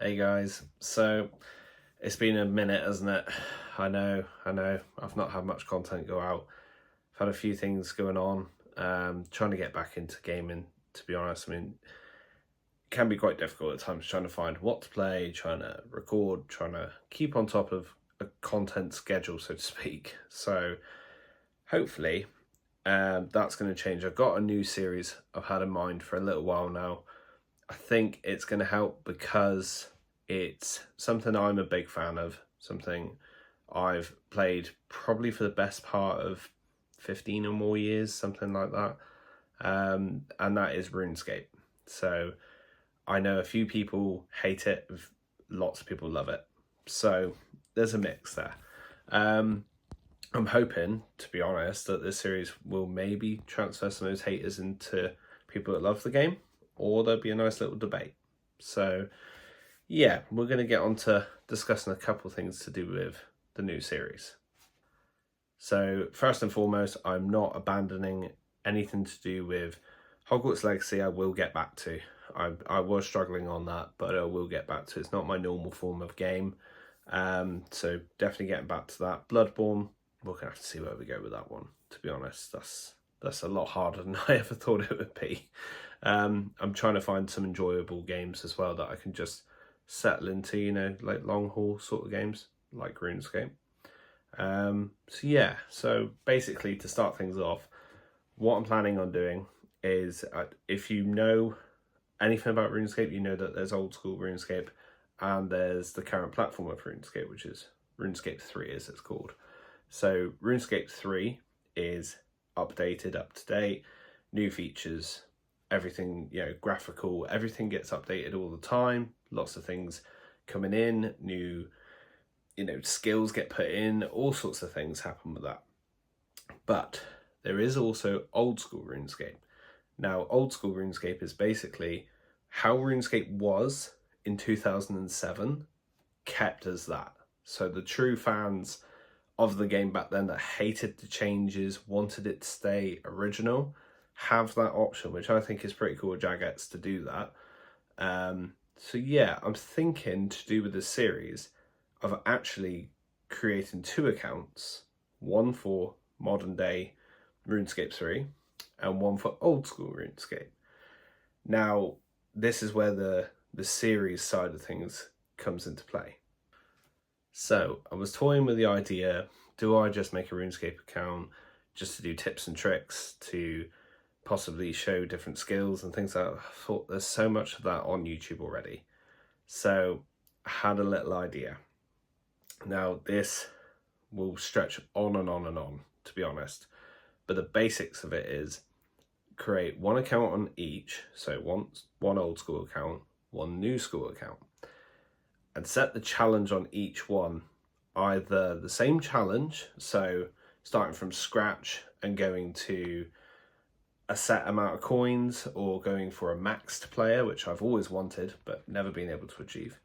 Hey guys, so it's been a minute, hasn't it? I know, I've not had much content go out. I've had a few things going on, trying to get back into gaming, to be honest. I mean, it can be quite difficult at times trying to find what to play, trying to record, trying to keep on top of a content schedule, so to speak. So hopefully that's going to change. I've got a new series I've had in mind for a little while now. I think it's going to help because it's something I'm a big fan of, something I've played probably for the best part of 15 or more years, something like that. And that is RuneScape. So I know a few people hate it, lots of people love it. So there's a mix there. I'm hoping, to be honest, that this series will maybe transfer some of those haters into people that love the game, or there'll be a nice little debate. So yeah, we're going to get on to discussing a couple things to do with the new series. So first and foremost, I'm not abandoning anything to do with Hogwarts Legacy. I will get back to. I was struggling on that, but I will get back to. It's not my normal form of game. So definitely getting back to that. Bloodborne, we're gonna have to see where we go with that one. To be honest, that's a lot harder than I ever thought it would be. I'm trying to find some enjoyable games as well that I can just settle into, like long haul sort of games, like RuneScape. So yeah, so basically to start things off, what I'm planning on doing is, if you know anything about RuneScape, you know that there's old school RuneScape and there's the current platform of RuneScape, which is RuneScape 3 as it's called. So RuneScape 3 is updated, up to date, new features, everything, graphical, everything gets updated all the time. Lots of things coming in, new, skills get put in, all sorts of things happen with that. But there is also old school RuneScape. Now, old school RuneScape is basically how RuneScape was in 2007, kept as that. So the true fans of the game back then that hated the changes, wanted it to stay original, have that option, which I think is pretty cool. Jagex to do that. So yeah, I'm thinking to do with this series of actually creating two accounts, one for modern day RuneScape 3 and one for old school RuneScape. Now, this is where the series side of things comes into play. So I was toying with the idea, do I just make a RuneScape account just to do tips and tricks, to possibly show different skills and things like that? I thought there's so much of that on YouTube already. So I had a little idea. Now this will stretch on and on and on, to be honest. But the basics of it is create one account on each. So one old school account, one new school account. And set the challenge on each one, either the same challenge, so starting from scratch and going to a set amount of coins, or going for a maxed player, which I've always wanted but never been able to achieve.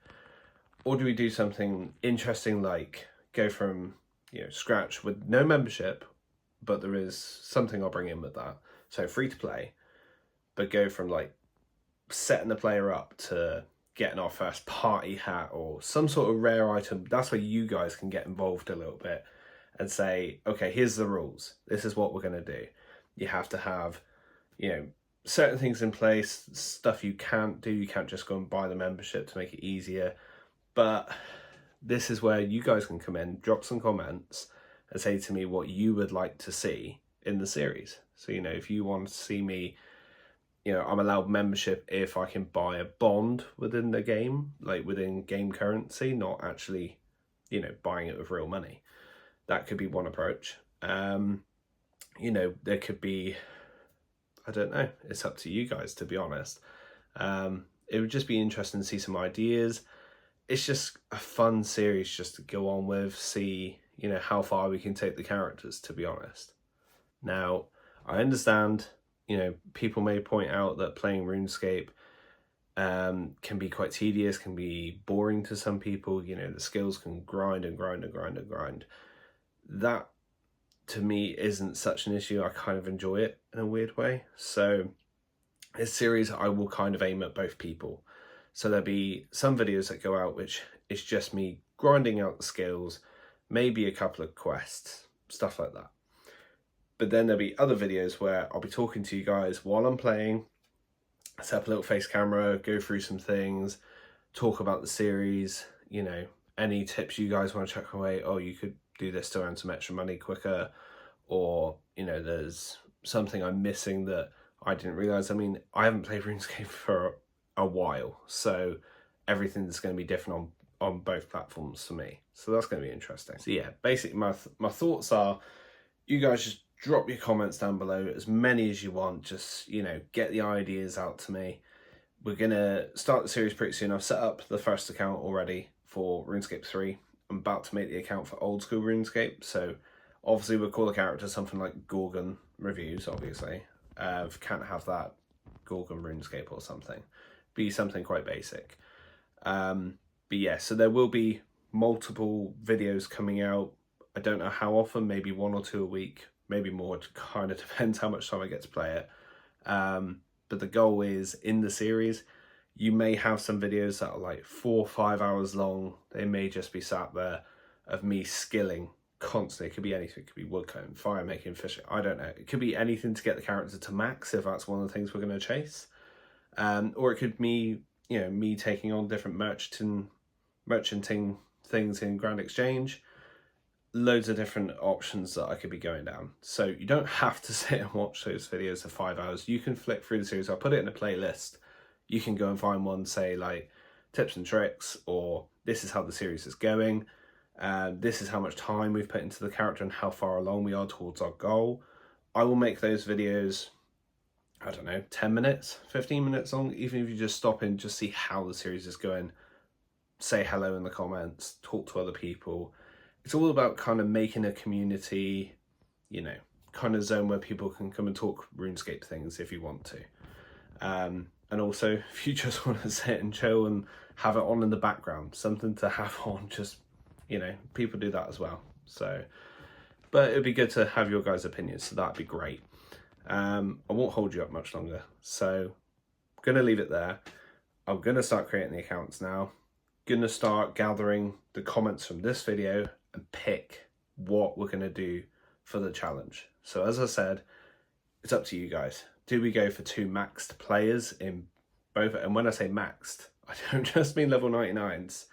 Or do we do something interesting, like go from scratch with no membership, but there is something I'll bring in with that, so free to play, but go from like setting the player up to getting our first party hat or some sort of rare item. That's where you guys can get involved a little bit and say, okay, here's the rules. This is what we're going to do. You have to have, certain things in place, stuff you can't do. You can't just go and buy the membership to make it easier. But this is where you guys can come in, drop some comments and say to me what you would like to see in the series. So, if you want to see me, I'm allowed membership if I can buy a bond within the game, like within game currency, not actually, buying it with real money. That could be one approach. There could be, I don't know, it's up to you guys, to be honest. It would just be interesting to see some ideas. It's just a fun series just to go on with, see, how far we can take the characters, to be honest. Now, I understand, people may point out that playing RuneScape can be quite tedious, can be boring to some people. The skills can grind and grind and grind and grind. That, to me, isn't such an issue. I kind of enjoy it in a weird way. So this series, I will kind of aim at both people. So there'll be some videos that go out which is just me grinding out the skills, maybe a couple of quests, stuff like that. But then there'll be other videos where I'll be talking to you guys while I'm playing, set up a little face camera, go through some things, talk about the series, you know, any tips you guys want to check away. Oh, you could do this to earn some extra money quicker, or, you know, there's something I'm missing that I didn't realize. I mean, I haven't played RuneScape for a while, so everything's going to be different on both platforms for me. So that's going to be interesting. So yeah, basically my thoughts are, you guys just drop your comments down below, as many as you want. Just, you know, get the ideas out to me. We're going to start the series pretty soon. I've set up the first account already for RuneScape 3. I'm about to make the account for old school RuneScape. So obviously we'll call the character something like Gorgon Reviews, obviously. Can't have that Gorgon RuneScape or something. Be something quite basic. But yeah, so there will be multiple videos coming out. I don't know how often, maybe 1 or 2 a week, maybe more. It kind of depends how much time I get to play it. But the goal is, in the series, you may have some videos that are like 4 or 5 hours long. They may just be sat there of me skilling constantly. It could be anything. It could be woodcutting, fire making, fishing. I don't know. It could be anything to get the character to max, if that's one of the things we're going to chase. Or it could be, you know, me taking on different merchanting things in Grand Exchange. Loads of different options that I could be going down. So you don't have to sit and watch those videos for 5 hours. You can flick through the series. I'll put it in a playlist. You can go and find one, say like tips and tricks, or this is how the series is going. This is how much time we've put into the character and how far along we are towards our goal. I will make those videos, I don't know, 10 minutes, 15 minutes long. Even if you just stop and just see how the series is going, say hello in the comments, talk to other people. It's all about kind of making a community, you know, kind of zone where people can come and talk RuneScape things if you want to. And also, if you just want to sit and chill and have it on in the background, something to have on, just, you know, people do that as well. So, but it'd be good to have your guys' opinions, so that'd be great. I won't hold you up much longer, so I'm going to leave it there. I'm going to start creating the accounts now. Going to start gathering the comments from this video and pick what we're going to do for the challenge. So as I said, it's up to you guys. Do we go for 2 maxed players in both? And when I say maxed, I don't just mean level 99s.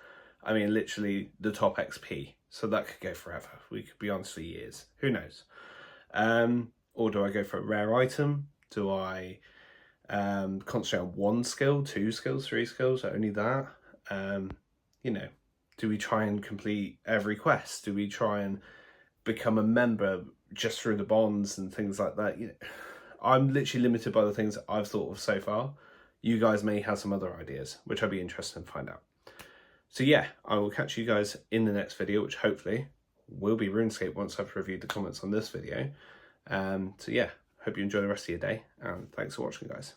I mean literally the top XP. So that could go forever. We could be on for years. Who knows? Or do I go for a rare item? Do I concentrate on 1 skill, 2 skills, 3 skills, only that? You know, do we try and complete every quest? Do we try and become a member just through the bonds and things like that? You know, I'm literally limited by the things that I've thought of so far. You guys may have some other ideas, which I'd be interested to find out. So yeah, I will catch you guys in the next video, which hopefully will be RuneScape once I've reviewed the comments on this video. So yeah, hope you enjoy the rest of your day, and thanks for watching, guys.